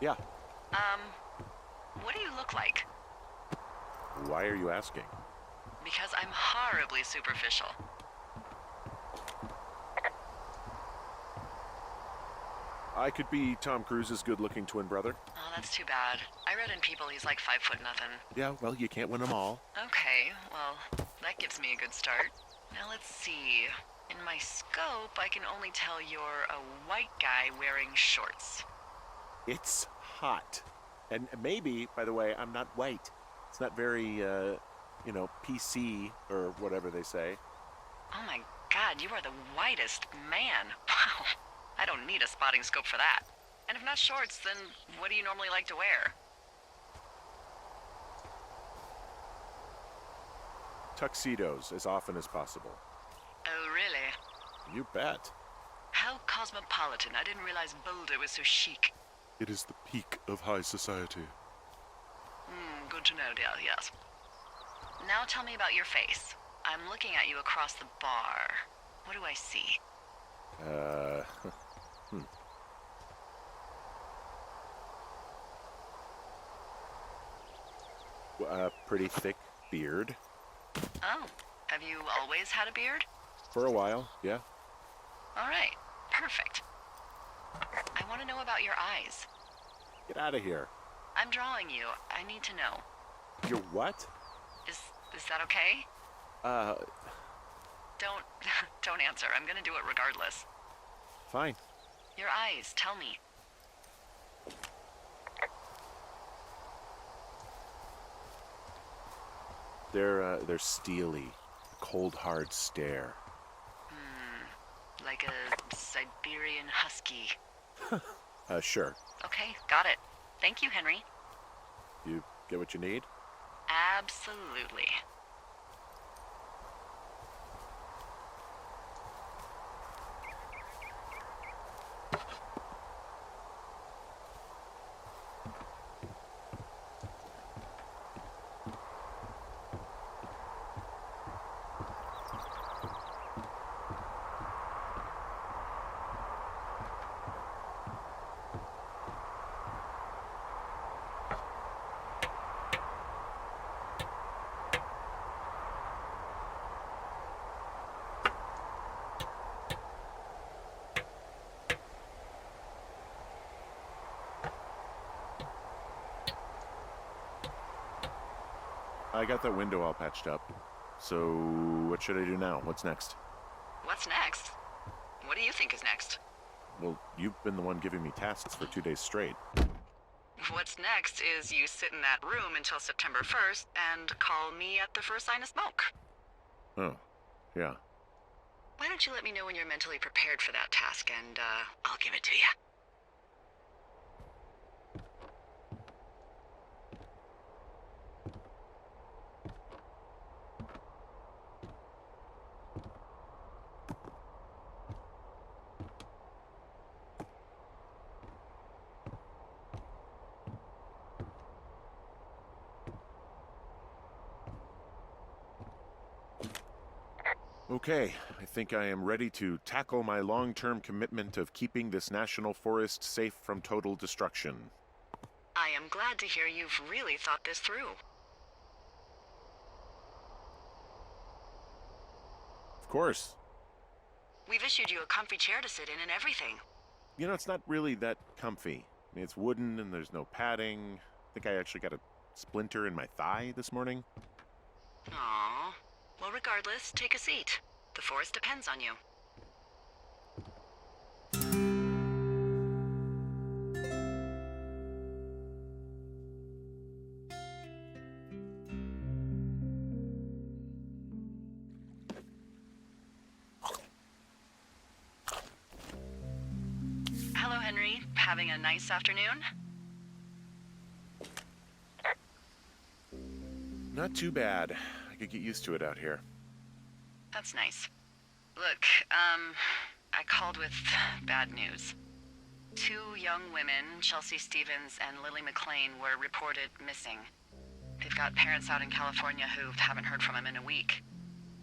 Yeah. Um, what do you look like? Why are you asking? Because I'm horribly superficial. I could be Tom Cruise's good-looking twin brother. Oh, that's too bad. I read in People he's like 5 foot nothing. Yeah, well, you can't win them all. Okay, well, that gives me a good start. Now let's see. In my scope, I can only tell you're a white guy wearing shorts. It's hot. And maybe, by the way, I'm not white. It's not very, PC or whatever they say. Oh my god, you are the whitest man. Wow. I don't need a spotting scope for that. And if not shorts, then what do you normally like to wear? Tuxedos as often as possible. Oh, really? You bet. How cosmopolitan. I didn't realize Boulder was so chic. It is the peak of high society. Good to know, dear, yes. Now tell me about your face. I'm looking at you across the bar. What do I see? A pretty thick beard. Oh, have you always had a beard? For a while, yeah. All right, perfect. I want to know about your eyes. Get out of here. I'm drawing you. I need to know. Your what? Is that okay? Don't don't answer. I'm gonna do it regardless. Fine. Your eyes, tell me. They're steely. Cold, hard stare. Like a Siberian husky. Sure. Okay, got it. Thank you, Henry. You get what you need? Absolutely. I got that window all patched up. So, what should I do now? What's next? What's next? What do you think is next? Well, you've been the one giving me tasks for 2 days straight. What's next is you sit in that room until September 1st and call me at the first sign of smoke. Oh, yeah. Why don't you let me know when you're mentally prepared for that task and, I'll give it to you. Okay, I think I am ready to tackle my long-term commitment of keeping this national forest safe from total destruction. I am glad to hear you've really thought this through. Of course. We've issued you a comfy chair to sit in and everything. You know, it's not really that comfy. I mean, it's wooden and there's no padding. I think I actually got a splinter in my thigh this morning. Aww. Well, regardless, take a seat. The forest depends on you. Hello, Henry. Having a nice afternoon? Not too bad. I could get used to it out here. That's nice. Look, I called with bad news. 2 young women, Chelsea Stevens and Lily McLean, were reported missing. They've got parents out in California who haven't heard from them in a week.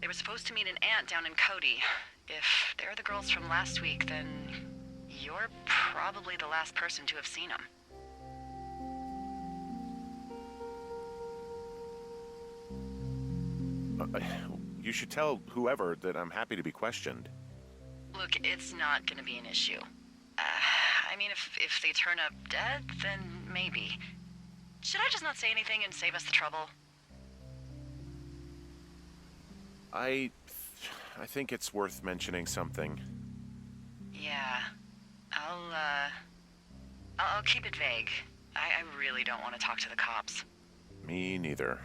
They were supposed to meet an aunt down in Cody. If they're the girls from last week, then you're probably the last person to have seen them. You should tell whoever that I'm happy to be questioned. Look, it's not gonna be an issue. I mean, if they turn up dead, then maybe. Should I just not say anything and save us the trouble? I think it's worth mentioning something. Yeah. I'll keep it vague. I really don't want to talk to the cops. Me neither.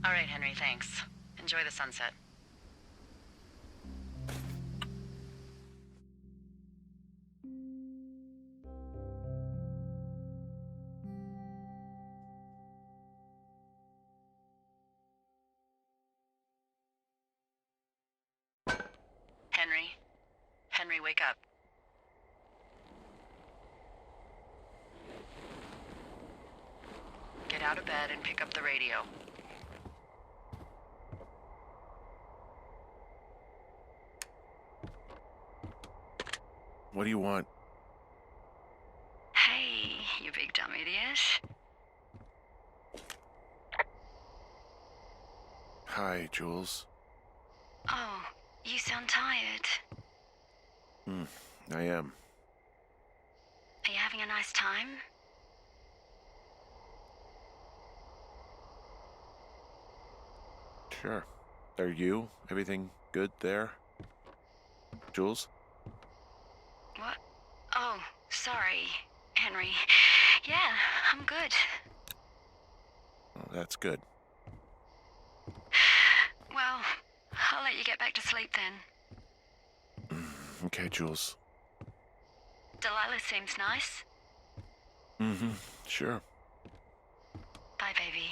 All right, Henry, thanks. Enjoy the sunset. Henry? Henry, wake up. Get out of bed and pick up the radio. What do you want? Hey, you big dumb idiot. Hi, Jules. Oh, you sound tired. I am. Are you having a nice time? Sure. Are you? Everything good there? Jules? What? Oh, sorry, Henry. Yeah, I'm good. Oh, that's good. Well, I'll let you get back to sleep then. Okay, Jules. Delilah seems nice. Sure. Bye, baby.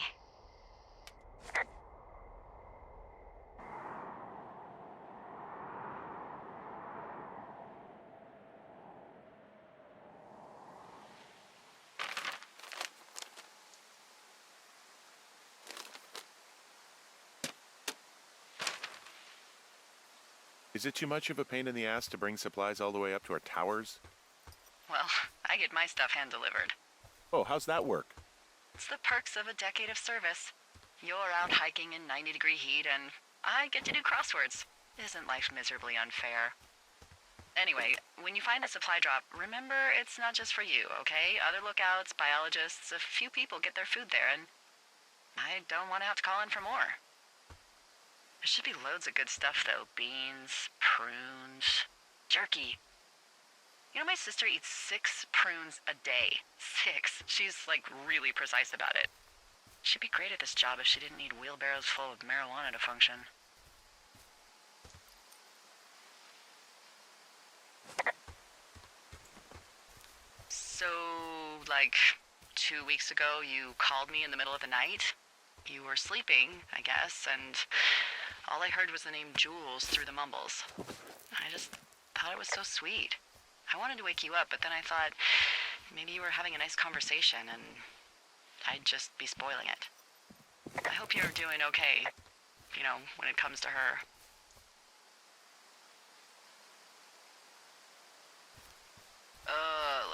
Is it too much of a pain in the ass to bring supplies all the way up to our towers? Well, I get my stuff hand-delivered. Oh, how's that work? It's the perks of a decade of service. You're out hiking in 90-degree heat, and I get to do crosswords. Isn't life miserably unfair? Anyway, when you find a supply drop, remember it's not just for you, okay? Other lookouts, biologists, a few people get their food there, and I don't want to have to call in for more. There should be loads of good stuff, though. Beans, prunes, jerky. You know, my sister eats 6 prunes a day. 6. She's, like, really precise about it. She'd be great at this job if she didn't need wheelbarrows full of marijuana to function. So, like, 2 weeks ago, you called me in the middle of the night? You were sleeping, I guess, and all I heard was the name Jules through the mumbles. I just thought it was so sweet. I wanted to wake you up, but then I thought maybe you were having a nice conversation and I'd just be spoiling it. I hope you're doing okay, you know, when it comes to her.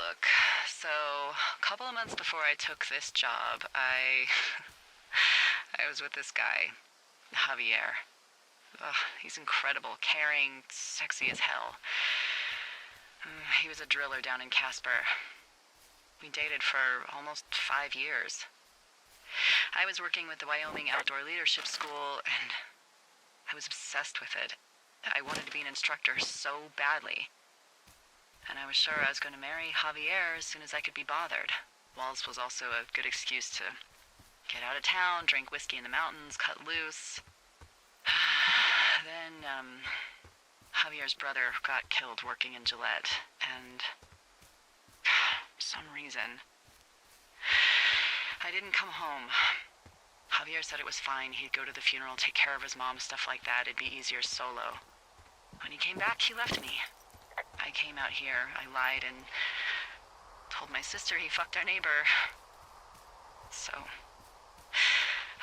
Look, so a couple of months before I took this job, I was with this guy, Javier. Ugh, he's incredible, caring, sexy as hell. He was a driller down in Casper. We dated for almost 5 years. I was working with the Wyoming Outdoor Leadership School, and I was obsessed with it. I wanted to be an instructor so badly. And I was sure I was going to marry Javier as soon as I could be bothered. Walls was also a good excuse to get out of town, drink whiskey in the mountains, cut loose. Then, Javier's brother got killed working in Gillette, and for some reason, I didn't come home. Javier said it was fine. He'd go to the funeral, take care of his mom, stuff like that. It'd be easier solo. When he came back, he left me. I came out here, I lied, and told my sister he fucked our neighbor. So,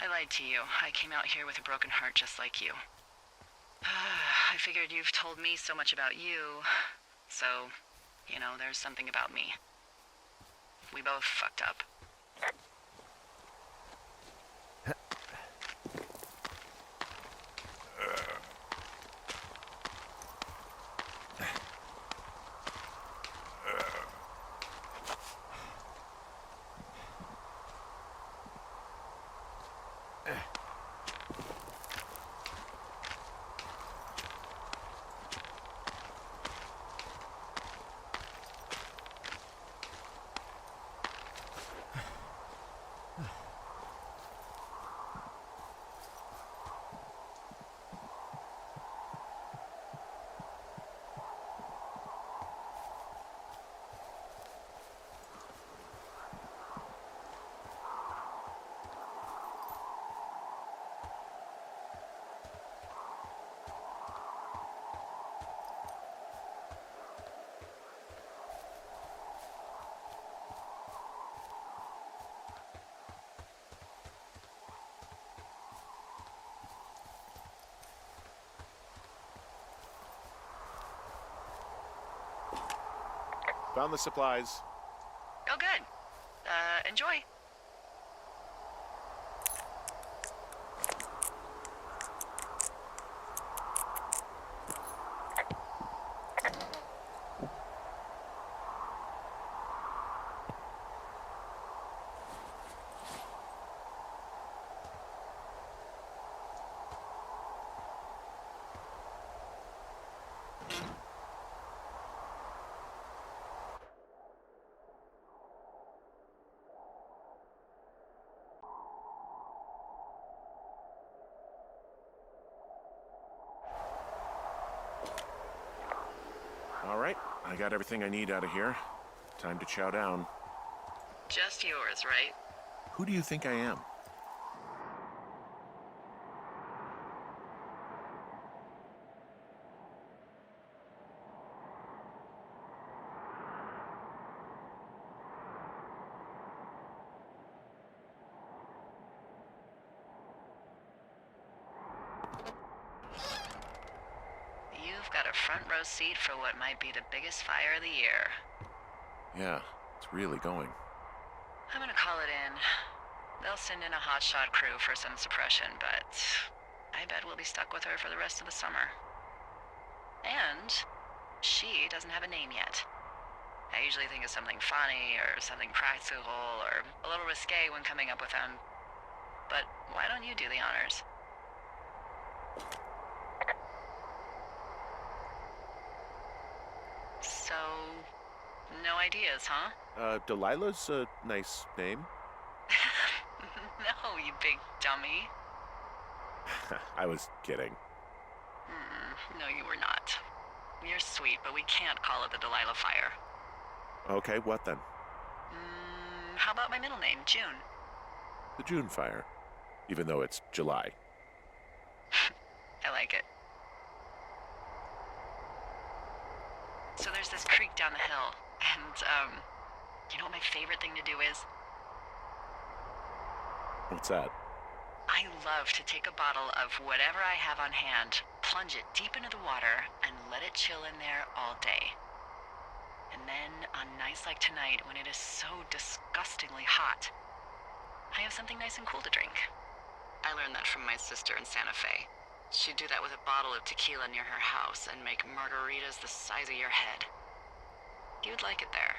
I lied to you. I came out here with a broken heart just like you. I figured you've told me so much about you, so, you know, there's something about me. We both fucked up. Found the supplies. Oh, good. Enjoy. All right, I got everything I need out of here. Time to chow down. Just yours, right? Who do you think I am? You've got a front row seat for what might be the biggest fire of the year. Yeah, it's really going. I'm gonna call it in. They'll send in a hotshot crew for some suppression, but I bet we'll be stuck with her for the rest of the summer. And she doesn't have a name yet. I usually think of something funny or something practical or a little risque when coming up with them. But why don't you do the honors? So, no ideas, huh? Delilah's a nice name. No, you big dummy. I was kidding. No, you were not. You're sweet, but we can't call it the Delilah Fire. Okay, what then? How about my middle name, June? The June fire. Even though it's July. I like it. So there's this creek down the hill, and, you know what my favorite thing to do is? What's that? I love to take a bottle of whatever I have on hand, plunge it deep into the water, and let it chill in there all day. And then, on nights like tonight, when it is so disgustingly hot, I have something nice and cool to drink. I learned that from my sister in Santa Fe. She'd do that with a bottle of tequila near her house and make margaritas the size of your head. You'd like it there.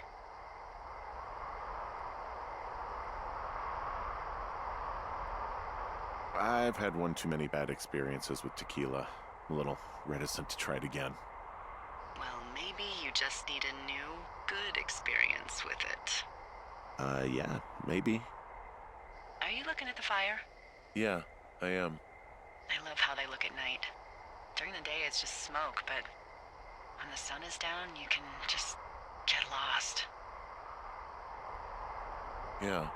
I've had one too many bad experiences with tequila. I'm a little reticent to try it again. Well, maybe you just need a new, good experience with it. Yeah, maybe. Are you looking at the fire? Yeah, I am. I love how they look at night. During the day, it's just smoke, but when the sun is down, you can just get lost. Yeah.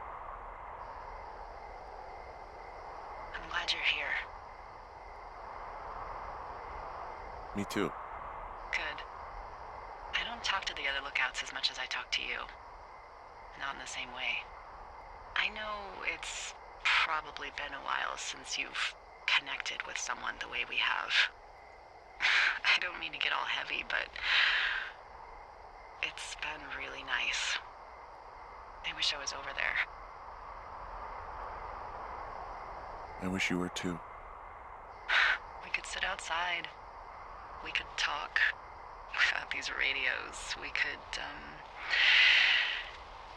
I'm glad you're here. Me too. Good. I don't talk to the other lookouts as much as I talk to you. Not in the same way. I know it's probably been a while since you've connected with someone the way we have. I don't mean to get all heavy, but it's been really nice. I wish I was over there. I wish you were too. We could sit outside. We could talk without these radios. We could,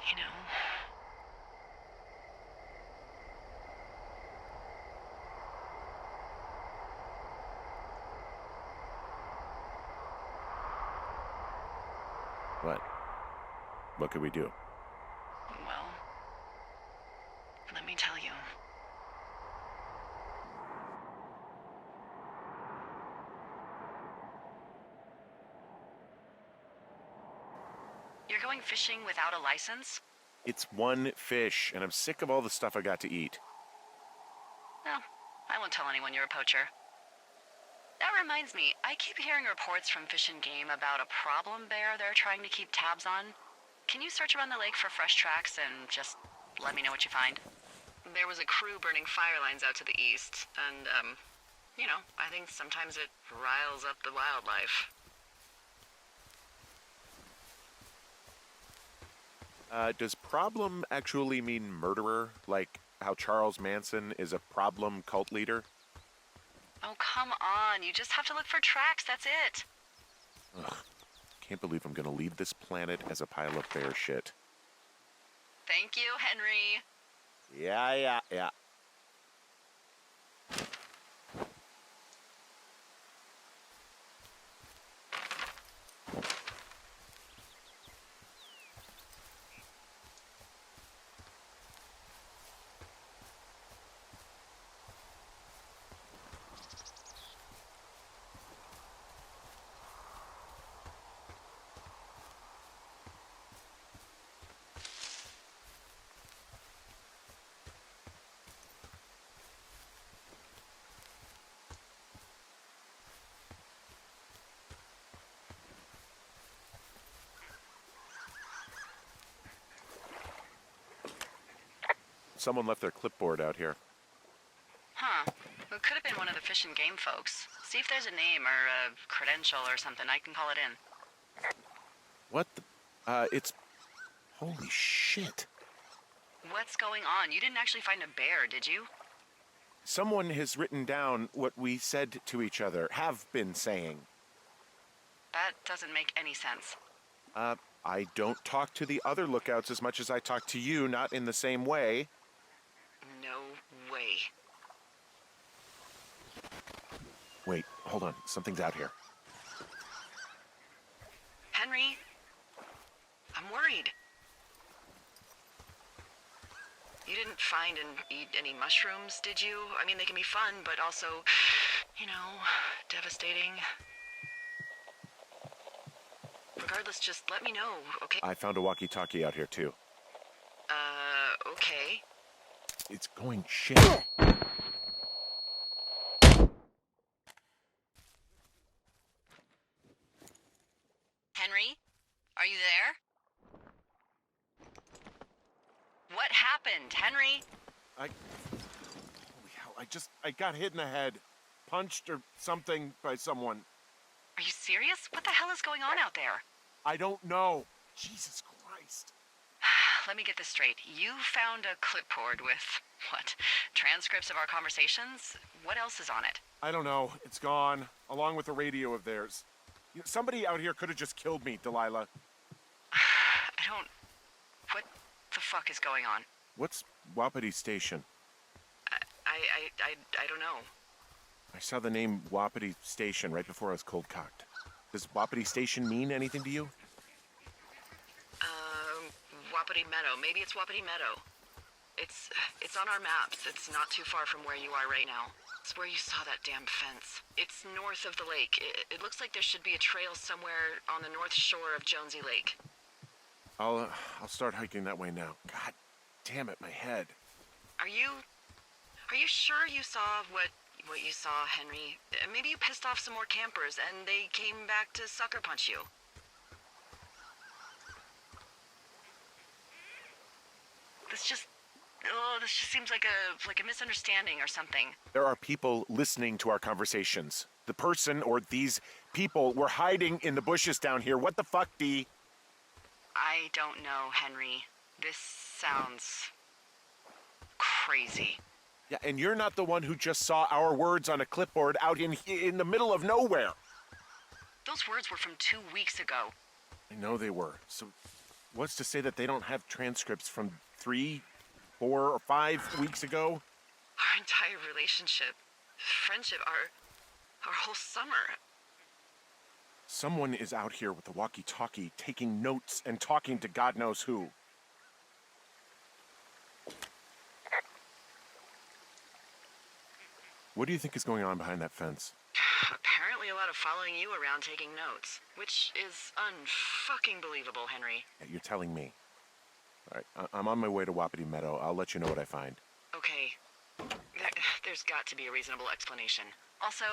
you know. What? What could we do? Well, let me tell you. You're going fishing without a license? It's one fish, and I'm sick of all the stuff I got to eat. No, I won't tell anyone you're a poacher. That reminds me, I keep hearing reports from Fish and Game about a problem bear they're trying to keep tabs on. Can you search around the lake for fresh tracks and just let me know what you find? There was a crew burning fire lines out to the east, and, you know, I think sometimes it riles up the wildlife. Does problem actually mean murderer? Like how Charles Manson is a problem cult leader? Oh, come on. You just have to look for tracks, that's it. Ugh. Can't believe I'm gonna leave this planet as a pile of bear shit. Thank you, Henry. Yeah. Someone left their clipboard out here. Huh. It could have been one of the Fish and Game folks. See if there's a name or a credential or something. I can call it in. What the? It's... Holy shit. What's going on? You didn't actually find a bear, did you? Someone has written down what we said to each other, have been saying. That doesn't make any sense. I don't talk to the other lookouts as much as I talk to you, not in the same way. No way. Wait, hold on. Something's out here. Henry? I'm worried. You didn't find and eat any mushrooms, did you? I mean, they can be fun, but also, you know, devastating. Regardless, just let me know, okay? I found a walkie-talkie out here, too. Okay. It's going shit. Henry? Are you there? What happened, Henry? Holy hell, I got hit in the head. Punched or something by someone. Are you serious? What the hell is going on out there? I don't know. Jesus Christ. Let me get this straight. You found a clipboard with, what, transcripts of our conversations? What else is on it? I don't know. It's gone, along with the radio of theirs. Somebody out here could have just killed me, Delilah. What the fuck is going on? What's Wapiti Station? I don't know. I saw the name Wapiti Station right before I was cold-cocked. Does Wapiti Station mean anything to you? Wapiti Meadow. Maybe it's Wapiti Meadow. It's on our maps. It's not too far from where you are right now. It's where you saw that damn fence. It's north of the lake. It looks like there should be a trail somewhere on the north shore of Jonesy Lake. I'll start hiking that way now. God damn it, my head. Are you sure you saw what you saw, Henry? Maybe you pissed off some more campers and they came back to sucker punch you. This just seems like a misunderstanding or something. There are people listening to our conversations. The person or these people were hiding in the bushes down here. What the fuck, Dee? I don't know, Henry. This sounds crazy. Yeah, and you're not the one who just saw our words on a clipboard out in the middle of nowhere. Those words were from 2 weeks ago. I know they were. So what's to say that they don't have transcripts from 3, 4, or 5 weeks ago? Our entire relationship, friendship, our whole summer. Someone is out here with a walkie-talkie taking notes and talking to God knows who. What do you think is going on behind that fence? Apparently a lot of following you around taking notes, which is unfucking believable, Henry. Yeah, you're telling me. All right, I'm on my way to Wapiti Meadow. I'll let you know what I find. Okay. There's got to be a reasonable explanation. Also,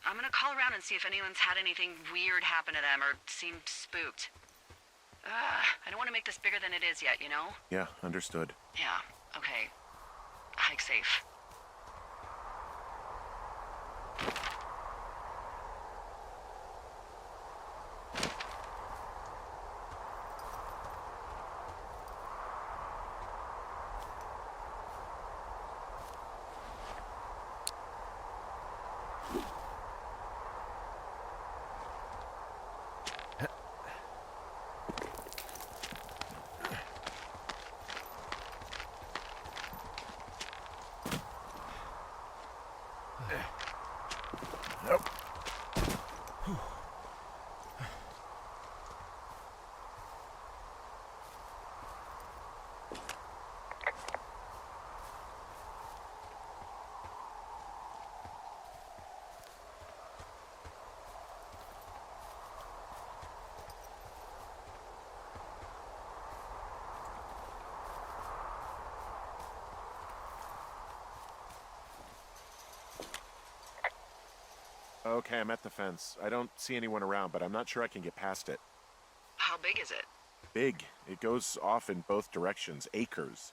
I'm gonna call around and see if anyone's had anything weird happen to them or seemed spooked. I don't want to make this bigger than it is yet, you know? Yeah, understood. Yeah, okay. Hike safe. Okay, I'm at the fence. I don't see anyone around, but I'm not sure I can get past it. How big is it? Big. It goes off in both directions. Acres.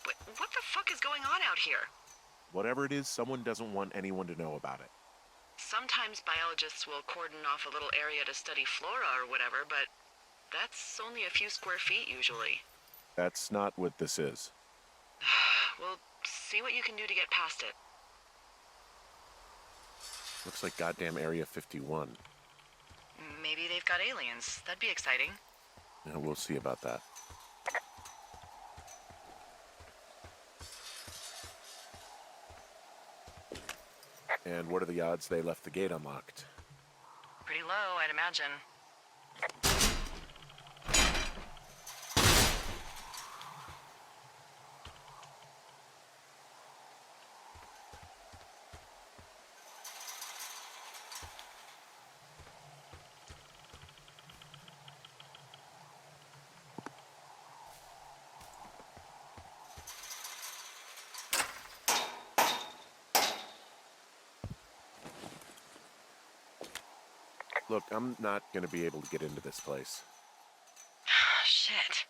What the fuck is going on out here? Whatever it is, someone doesn't want anyone to know about it. Sometimes biologists will cordon off a little area to study flora or whatever, but that's only a few square feet usually. That's not what this is. Well, see what you can do to get past it. Looks like goddamn Area 51. Maybe they've got aliens. That'd be exciting. Yeah, we'll see about that. And what are the odds they left the gate unlocked? Pretty low, I'd imagine. Look, I'm not going to be able to get into this place. Shit.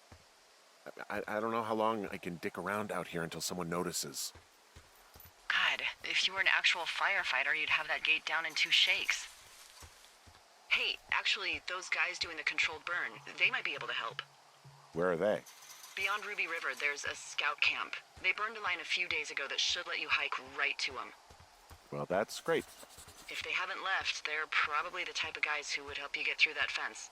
I don't know how long I can dick around out here until someone notices. God, if you were an actual firefighter, you'd have that gate down in 2 shakes. Hey, actually, those guys doing the controlled burn, they might be able to help. Where are they? Beyond Ruby River, there's a scout camp. They burned a line a few days ago that should let you hike right to them. Well, that's great. If they haven't left, they're probably the type of guys who would help you get through that fence.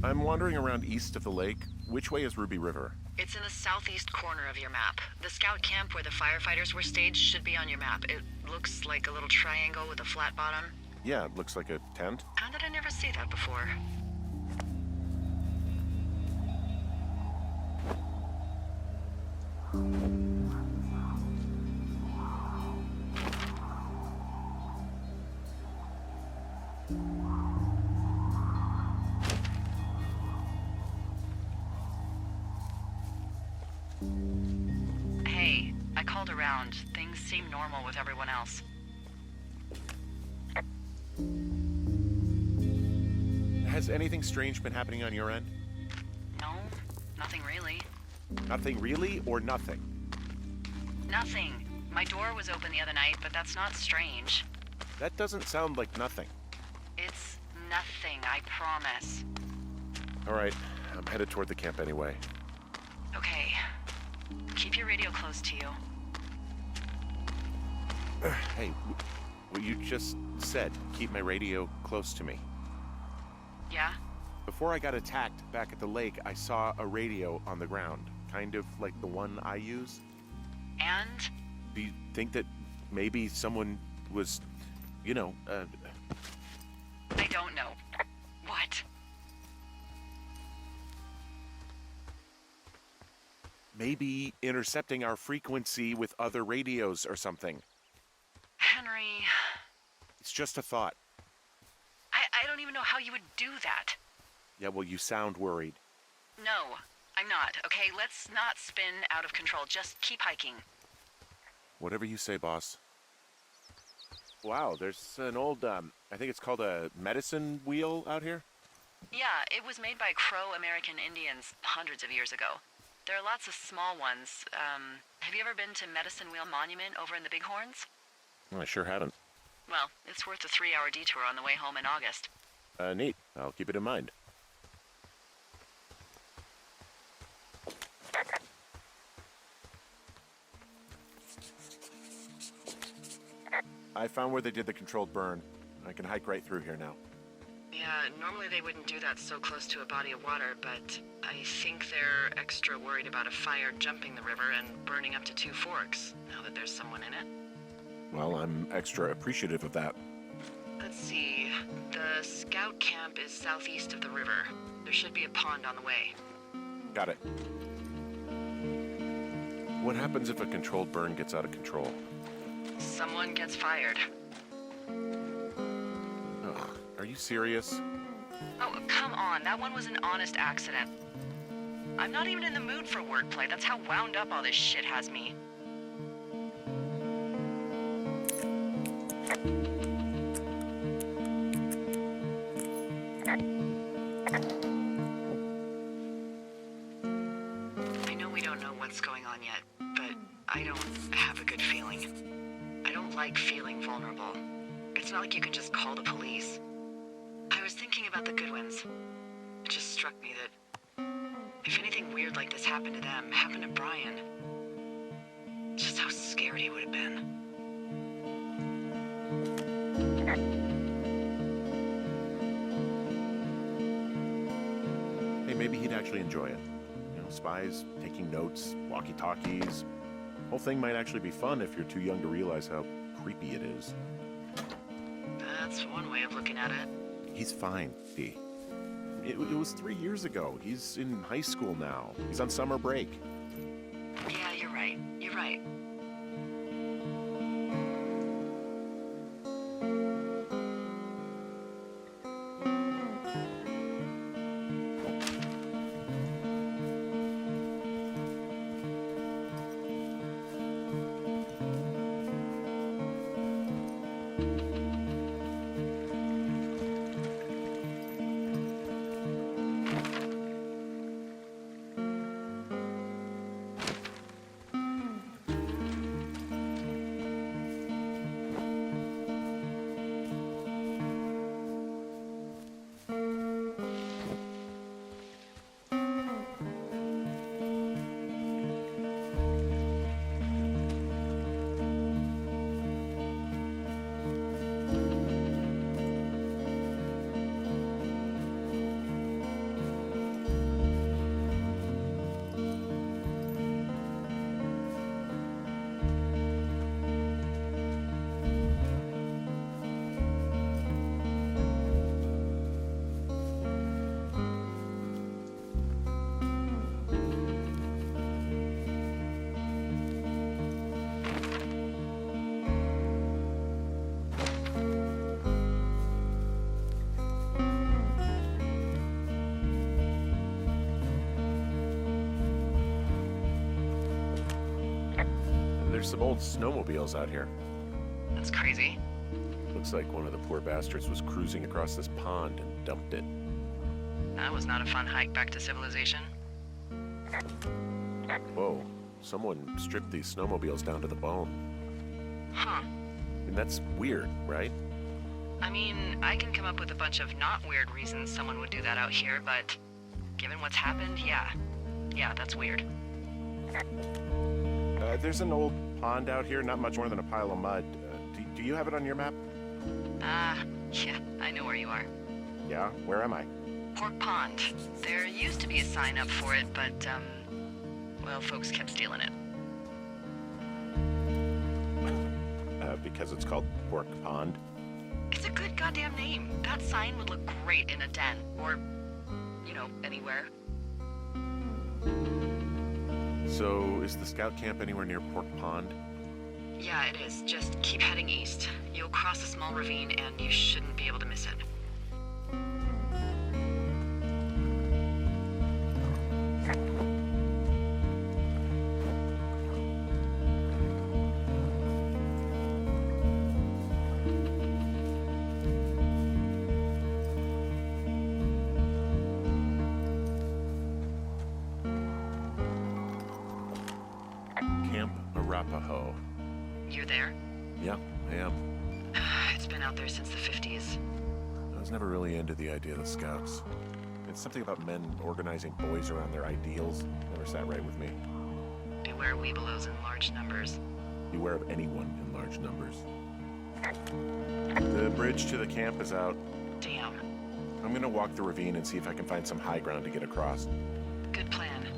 I'm wandering around east of the lake. Which way is Ruby River? It's in the southeast corner of your map. The scout camp where the firefighters were staged should be on your map. It looks like a little triangle with a flat bottom. Yeah, it looks like a tent. How did I never see that before? Hey, I called around. Things seem normal with everyone else. Has anything strange been happening on your end? No, nothing really. Nothing really, or nothing? Nothing. My door was open the other night, but that's not strange. That doesn't sound like nothing. It's nothing, I promise. All right, I'm headed toward the camp anyway. Okay. Keep your radio close to you. Hey, what you just said, keep my radio close to me. Yeah? Before I got attacked back at the lake, I saw a radio on the ground. kind of like the one I use. And? Do you think that maybe someone was, I don't know. What? Maybe intercepting our frequency with other radios or something. Henry... It's just a thought. I don't even know how you would do that. Yeah, well, you sound worried. No, I'm not, okay? Let's not spin out of control. Just keep hiking. Whatever you say, boss. Wow, there's an old, I think it's called a medicine wheel out here? Yeah, it was made by Crow American Indians hundreds of years ago. There are lots of small ones. Have you ever been to Medicine Wheel Monument over in the Bighorns? I sure haven't. Well, it's worth a 3-hour detour on the way home in August. Neat. I'll keep it in mind. I found where they did the controlled burn. I can hike right through here now. Yeah, normally they wouldn't do that so close to a body of water, but I think they're extra worried about a fire jumping the river and burning up to 2 forks, now that there's someone in it. Well, I'm extra appreciative of that. Let's see. The scout camp is southeast of the river. There should be a pond on the way. Got it. What happens if a controlled burn gets out of control? Someone gets fired. Ugh, are you serious? Oh, come on. That one was an honest accident. I'm not even in the mood for wordplay. That's how wound up all this shit has me. I know we don't know what's going on yet, but I don't have a good feeling. I don't like feeling vulnerable. It's not like you can just call the police. I was thinking about the Goodwins. It just struck me that if anything weird like this happened to them, happened to Brian, just how scared he would have been. Hey, maybe he'd actually enjoy it. Spies, taking notes, walkie-talkies. Whole thing might actually be fun if you're too young to realize how creepy it is. That's one way of looking at it. He's fine, Dee. It was 3 years ago. He's in high school now. He's on summer break. Yeah, you're right. You're right. There's some old snowmobiles out here. That's crazy. Looks like one of the poor bastards was cruising across this pond and dumped it. That was not a fun hike back to civilization. Whoa, someone stripped these snowmobiles down to the bone. Huh. I mean, that's weird, right? I mean, I can come up with a bunch of not weird reasons someone would do that out here, but given what's happened, yeah. Yeah, that's weird. There's an old pond out here, not much more than a pile of mud. Do you have it on your map? Yeah, I know where you are. Yeah? Where am I? Pork Pond. There used to be a sign up for it, but, well, folks kept stealing it. Because it's called Pork Pond. It's a good goddamn name. That sign would look great in a den, or, you know, anywhere. So, is the scout camp anywhere near Pork Pond? Yeah, it is. Just keep heading east. You'll cross a small ravine, and you shouldn't be able to miss it. You there? Yeah, I am. It's been out there since the 50s. I was never really into the idea of the Scouts. It's something about men organizing boys around their ideals. Never sat right with me. Beware weebelows in large numbers. Beware of anyone in large numbers. The bridge to the camp is out. Damn. I'm gonna walk the ravine and see if I can find some high ground to get across. Good plan.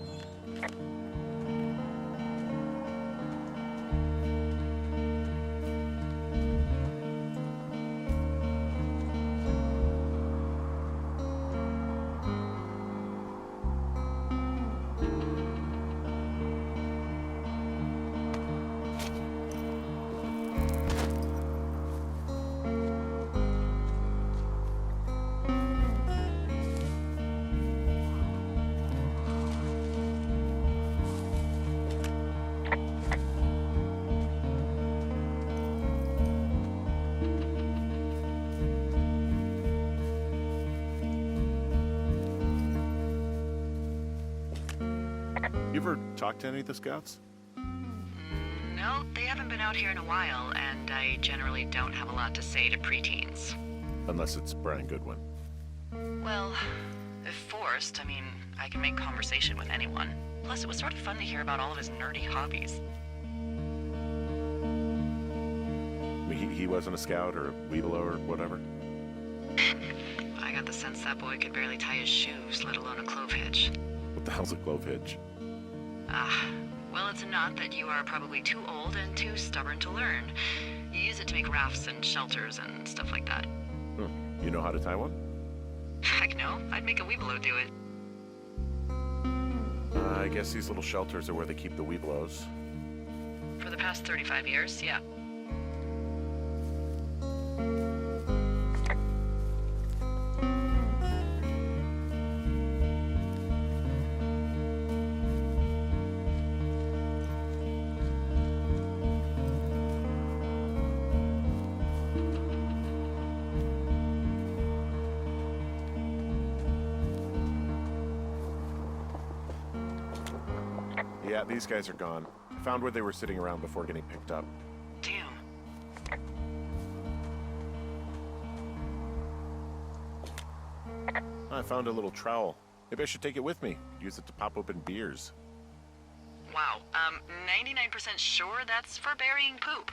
You ever talk to any of the Scouts? No, they haven't been out here in a while, and I generally don't have a lot to say to preteens. Unless it's Brian Goodwin. Well, if forced, I mean, I can make conversation with anyone. Plus, it was sort of fun to hear about all of his nerdy hobbies. I mean, he wasn't a Scout or a Weebelo or whatever? I got the sense that boy could barely tie his shoes, let alone a clove hitch. What the hell's a clove hitch? Well, it's a knot that you are probably too old and too stubborn to learn. You use it to make rafts and shelters and stuff like that. You know how to tie one? Heck no, I'd make a weebelo do it. I guess these little shelters are where they keep the Weebelos. For the past 35 years, yeah. Yeah, these guys are gone. I found where they were sitting around before getting picked up. Damn. I found a little trowel. Maybe I should take it with me. Use it to pop open beers. Wow, 99% sure that's for burying poop.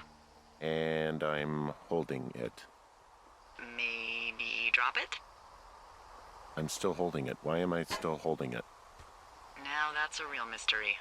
And I'm holding it. Maybe drop it? I'm still holding it. Why am I still holding it? Now that's a real mystery.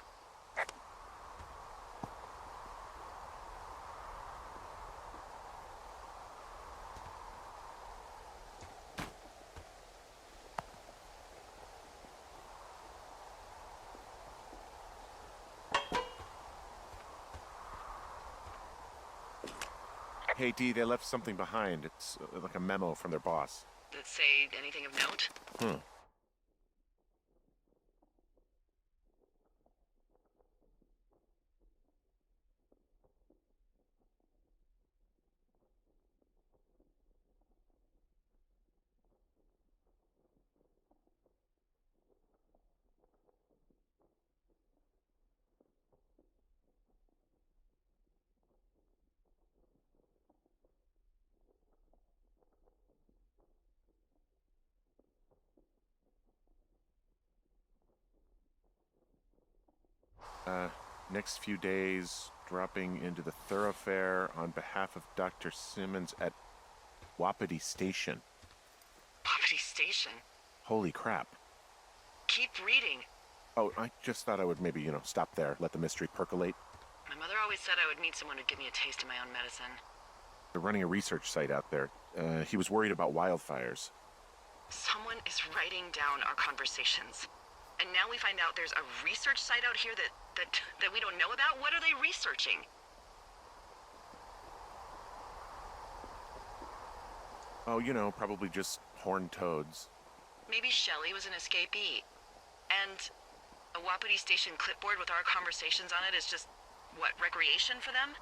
Hey, Dee, they left something behind. It's like a memo from their boss. Did it say anything of note? Next few days, dropping into the thoroughfare on behalf of Dr. Simmons at Wapiti Station. Wapiti Station? Holy crap. Keep reading. Oh, I just thought I would maybe, stop there, let the mystery percolate. My mother always said I would meet someone who'd give me a taste of my own medicine. They're running a research site out there. He was worried about wildfires. Someone is writing down our conversations. And now we find out there's a research site out here that we don't know about? What are they researching? Oh, probably just horned toads. Maybe Shelley was an escapee. And a Wapiti Station clipboard with our conversations on it is just, what, recreation for them?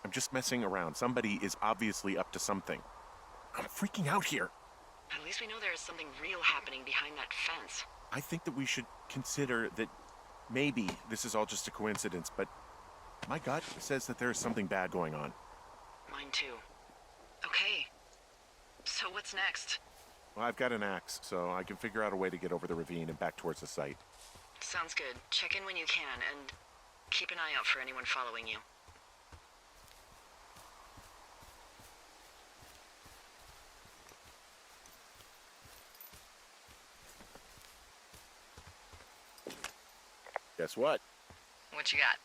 I'm just messing around. Somebody is obviously up to something. I'm freaking out here. At least we know there is something real happening behind that fence. I think that we should consider that maybe this is all just a coincidence, but my gut says that there is something bad going on. Mine too. Okay. So what's next? Well, I've got an axe, so I can figure out a way to get over the ravine and back towards the site. Sounds good. Check in when you can, and keep an eye out for anyone following you. Guess what? What you got?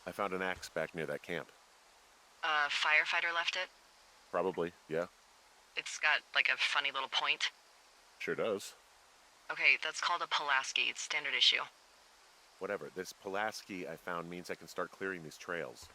I found an axe back near that camp. A firefighter left it? Probably, yeah. It's got, like, a funny little point. Sure does. Okay, that's called a Pulaski. It's standard issue. Whatever. This Pulaski I found means I can start clearing these trails.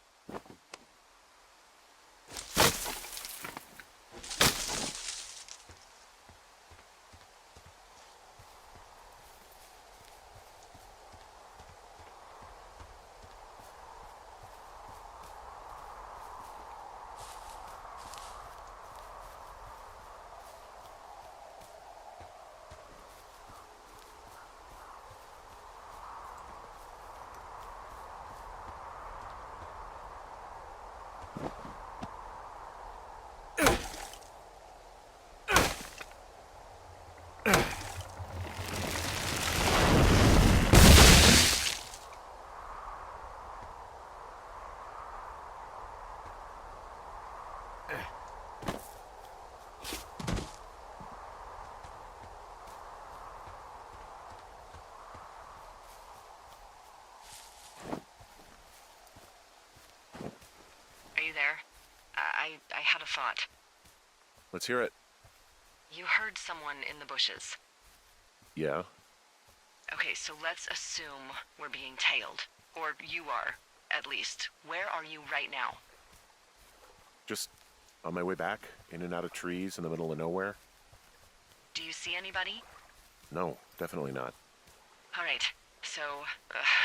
Are you there? I had a thought. Let's hear it. You heard someone in the bushes. Yeah? Okay, so let's assume we're being tailed. Or you are, at least. Where are you right now? Just on my way back, in and out of trees in the middle of nowhere. Do you see anybody? No, definitely not. All right, so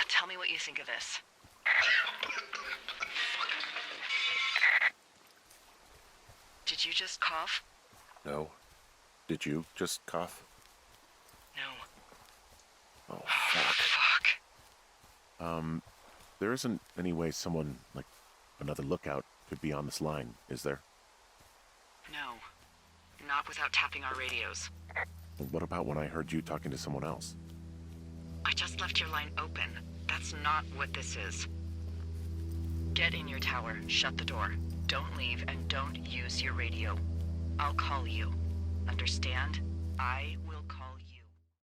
tell me what you think of this. Did you just cough? No. Did you just cough? No. Oh, fuck. Fuck. There isn't any way someone, like, another lookout could be on this line, is there? No. Not without tapping our radios. What about when I heard you talking to someone else? I just left your line open. That's not what this is. Get in your tower, shut the door. Don't leave, and don't use your radio. I'll call you. Understand? I